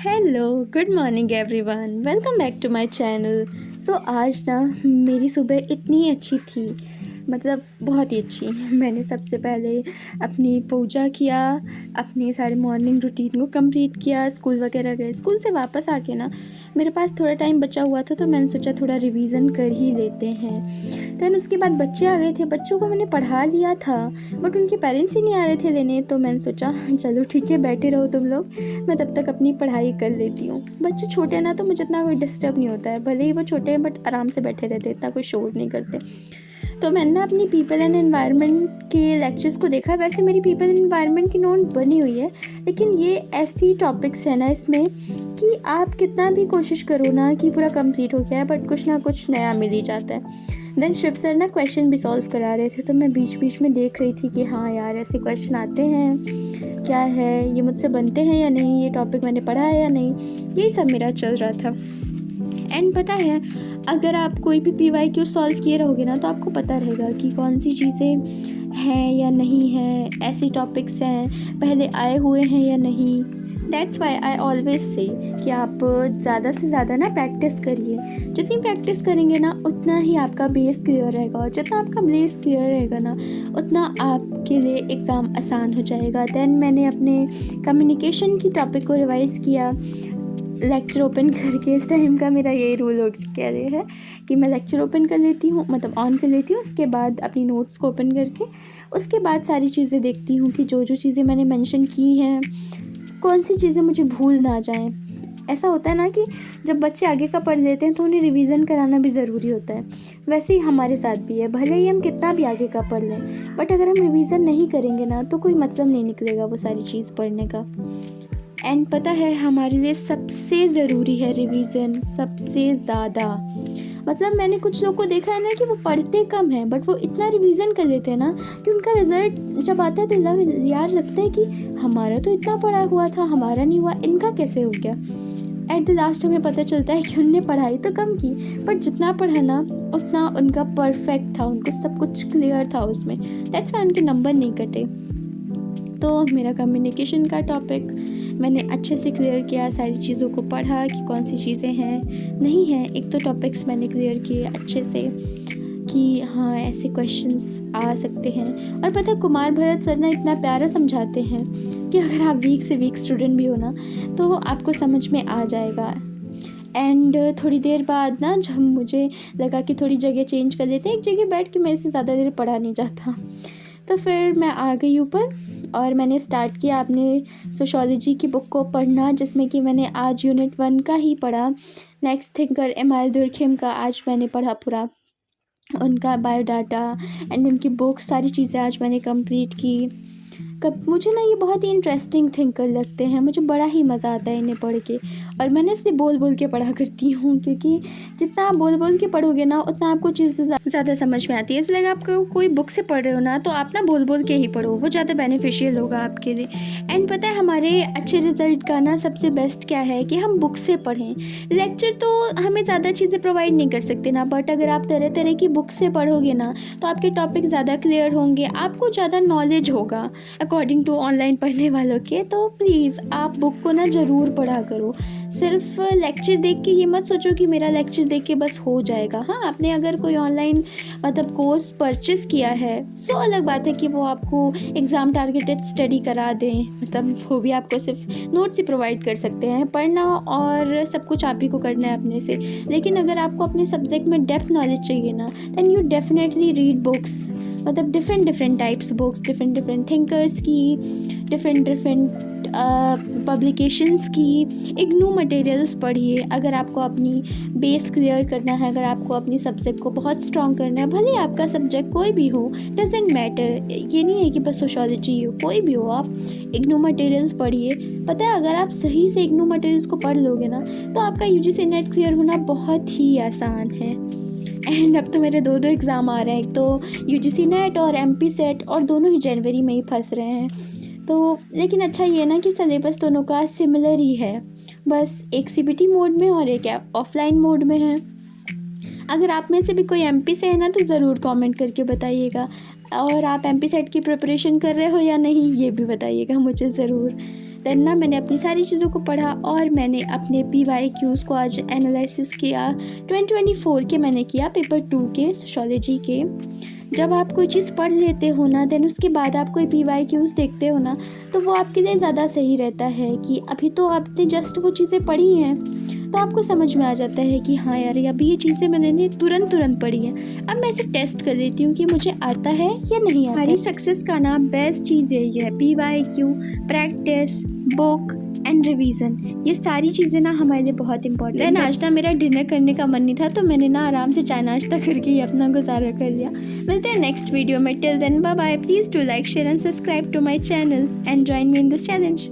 Hello, good morning everyone, welcome back to my channel. आज ना मेरी सुबह इतनी अच्छी थी, मतलब बहुत ही अच्छी। मैंने सबसे पहले अपनी पूजा किया, अपने सारे मॉर्निंग रूटीन को कंप्लीट किया, स्कूल वगैरह गए। स्कूल से वापस आके ना मेरे पास थोड़ा टाइम बचा हुआ था, तो मैंने सोचा थोड़ा रिवीजन कर ही लेते हैं। दैन उसके बाद बच्चे आ गए थे, बच्चों को मैंने पढ़ा लिया था, बट उनके पेरेंट्स ही नहीं आ रहे थे लेने। तो मैंने सोचा चलो ठीक है, बैठे रहो तुम लोग, मैं तब तक अपनी पढ़ाई कर लेती हूँ। बच्चे छोटे हैं ना, तो मुझे इतना कोई डिस्टर्ब नहीं होता है, भले ही वो छोटे हैं बट आराम से बैठे रहते, इतना कोई शोर नहीं करते। तो मैंने ना अपनी पीपल एंड एनवायरनमेंट के लेक्चर्स को देखा। वैसे मेरी पीपल एंड एनवायरनमेंट की नोट बनी हुई है, लेकिन ये ऐसी टॉपिक्स है ना इसमें कि आप कितना भी कोशिश करो ना कि पूरा कंप्लीट हो गया है, बट कुछ ना कुछ नया मिल ही जाता है। देन शिव सर ना क्वेश्चन भी सॉल्व करा रहे थे, तो मैं बीच बीच में देख रही थी कि हाँ यार, ऐसे क्वेश्चन आते हैं, क्या है ये, मुझसे बनते हैं या नहीं, ये टॉपिक मैंने पढ़ा है या नहीं, यही सब मेरा चल रहा था। एंड पता है, अगर आप कोई भी PYQ सॉल्व किए रहोगे ना, तो आपको पता रहेगा कि कौन सी चीज़ें हैं या नहीं हैं, ऐसी टॉपिक्स हैं, पहले आए हुए हैं या नहीं। That's why I always say कि आप ज़्यादा से ज़्यादा ना प्रैक्टिस करिए। जितनी प्रैक्टिस करेंगे ना, उतना ही आपका बेस क्लियर रहेगा, और जितना आपका बेस क्लियर रहेगा ना, उतना आपके लिए एग्ज़ाम आसान हो जाएगा। दैन मैंने अपने कम्युनिकेशन की टॉपिक को रिवाइज़ किया, लेक्चर ओपन करके। इस टाइम का मेरा यही रूल हो गया है कि मैं लेक्चर ओपन कर लेती हूँ, मतलब ऑन कर लेती हूँ, उसके बाद अपनी नोट्स को ओपन करके उसके बाद सारी चीज़ें देखती हूँ कि जो जो चीज़ें मैंने मेंशन की हैं, कौन सी चीज़ें मुझे भूल ना जाएं। ऐसा होता है ना कि जब बच्चे आगे का पढ़ लेते हैं तो उन्हें रिवीजन कराना भी ज़रूरी होता है। वैसे ही हमारे साथ भी है, भले ही हम कितना भी आगे का पढ़ लें, बट अगर हम रिवीजन नहीं करेंगे ना, तो कोई मतलब नहीं निकलेगा वो सारी चीज़ पढ़ने का। एंड पता है, हमारे लिए सबसे ज़रूरी है रिवीजन, सबसे ज़्यादा। मतलब मैंने कुछ लोग को देखा है ना कि वो पढ़ते कम हैं, बट वो इतना रिवीजन कर लेते हैं ना कि उनका रिजल्ट जब आता है तो लगता है कि हमारा तो इतना पढ़ा हुआ था, हमारा नहीं हुआ, इनका कैसे हो गया। एट द लास्ट हमें पता चलता है कि उनने पढ़ाई तो कम की, बट जितना पढ़ा ना उतना उनका परफेक्ट था, उनको सब कुछ क्लियर था उसमें। दैट्स वाई उनके नंबर नहीं कटे। तो मेरा कम्युनिकेशन का टॉपिक मैंने अच्छे से क्लियर किया, सारी चीज़ों को पढ़ा कि कौन सी चीज़ें हैं नहीं हैं। एक तो टॉपिक्स मैंने क्लियर किए अच्छे से कि हाँ, ऐसे क्वेश्चंस आ सकते हैं। और पता है, कुमार भरत सर ना इतना प्यारा समझाते हैं कि अगर आप वीक से वीक स्टूडेंट भी हो ना, तो आपको समझ में आ जाएगा। एंड थोड़ी देर बाद ना, जब मुझे लगा कि थोड़ी जगह चेंज कर लेते हैं, एक जगह बैठ के मेरे से ज़्यादा देर पढ़ा नहीं जाता, तो फिर मैं आ गई ऊपर और मैंने स्टार्ट किया अपने सोशियोलॉजी की बुक को पढ़ना, जिसमें कि मैंने आज यूनिट 1 का ही पढ़ा। नेक्स्ट थिंकर एमाइल दुर्खिम का आज मैंने पढ़ा पूरा, उनका बायोडाटा एंड उनकी बुक्स, सारी चीज़ें आज मैंने कंप्लीट की। मुझे ना ये बहुत ही इंटरेस्टिंग थिंकर लगते हैं, मुझे बड़ा ही मज़ा आता है इन्हें पढ़ के। और मैंने इसे बोल बोल के पढ़ा करती हूँ, क्योंकि जितना आप बोल बोल के पढ़ोगे ना, उतना आपको चीज़ें ज़्यादा समझ में आती है। इसलिए आप कोई बुक से पढ़ रहे हो ना, तो आप ना बोल बोल के ही पढ़ो, वो ज़्यादा बेनिफिशियल होगा आपके लिए। एंड पता है, हमारे अच्छे रिजल्ट का ना सबसे बेस्ट क्या है कि हम बुक से पढ़ें। लेक्चर तो हमें ज़्यादा चीज़ें प्रोवाइड नहीं कर सकते ना, बट अगर आप तरह तरह की बुक से पढ़ोगे ना, तो आपके टॉपिक ज़्यादा क्लियर होंगे, आपको ज़्यादा नॉलेज होगा अकॉर्डिंग टू ऑनलाइन पढ़ने वालों के। तो प्लीज़ आप बुक को ना ज़रूर पढ़ा करो। सिर्फ लेक्चर देख के ये मत सोचो कि मेरा लेक्चर देख के बस हो जाएगा। हाँ, आपने अगर कोई ऑनलाइन मतलब कोर्स परचेस किया है, सो अलग बात है कि वो आपको एग्ज़ाम टारगेटेड स्टडी करा दें, मतलब वो भी आपको सिर्फ नोट्स ही प्रोवाइड कर सकते हैं। पढ़ना और सब कुछ आप ही को करना है अपने से। लेकिन अगर आपको अपने सब्जेक्ट में डेप्थ नॉलेज चाहिए ना, then you definitely read books, मतलब different types books, different thinkers की, डिफरेंट पब्लिकेशंस की, इग्नू मटेरियल्स पढ़िए। अगर आपको अपनी बेस क्लियर करना है, अगर आपको अपनी सब्जेक्ट को बहुत स्ट्रॉन्ग करना है, भले आपका सब्जेक्ट कोई भी हो, डजेंट मैटर, ये नहीं है कि बस सोशियोलॉजी हो, कोई भी हो, आप इग्नू मटेरियल्स पढ़िए। पता है, अगर आप सही से इग्नू मटेरियल्स को पढ़ लोगे ना, तो आपका UGC नेट क्लियर होना बहुत ही आसान है। एंड अब तो मेरे दो एग्ज़ाम आ रहे हैं, एक तो UGC नेट और MP सेट, और दोनों ही जनवरी में ही फंस रहे हैं। तो लेकिन अच्छा ये ना कि सिलेबस दोनों का सिमिलर ही है, बस एक CBT मोड में और एक ऑफलाइन मोड में है। अगर आप में से भी कोई MP से है ना, तो ज़रूर कमेंट करके बताइएगा, और आप MP सेट की प्रिपरेशन कर रहे हो या नहीं, ये भी बताइएगा मुझे ज़रूर। देन ना मैंने अपनी सारी चीज़ों को पढ़ा और मैंने अपने PYQs को आज एनालिसिस किया। 2024 के मैंने किया, पेपर 2 के सोशियोलॉजी के। जब आप कोई चीज़ पढ़ लेते हो ना, देन उसके बाद आप कोई PYQs देखते हो ना, तो वो आपके लिए ज़्यादा सही रहता है कि अभी तो आपने जस्ट वो चीज़ें पढ़ी हैं, तो आपको समझ में आ जाता है कि हाँ यार, अभी ये चीज़ें मैंने तुरंत पढ़ी हैं। अब मैं इसे टेस्ट कर लेती हूँ कि मुझे आता है या नहीं आता। हमारी सक्सेस का ना बेस्ट चीज़ यही है, PYQ, practice, book and revision. ये सारी चीज़ें ना हमारे लिए बहुत इंपॉर्टेंट है। आज ना मेरा डिनर करने का मन नहीं था, तो मैंने ना आराम से चाय नाश्ता करके ही अपना गुजारा कर लिया। मिलते हैं नेक्स्ट वीडियो में। Till then bye bye. Please do like, share and subscribe to my channel and join me in this challenge.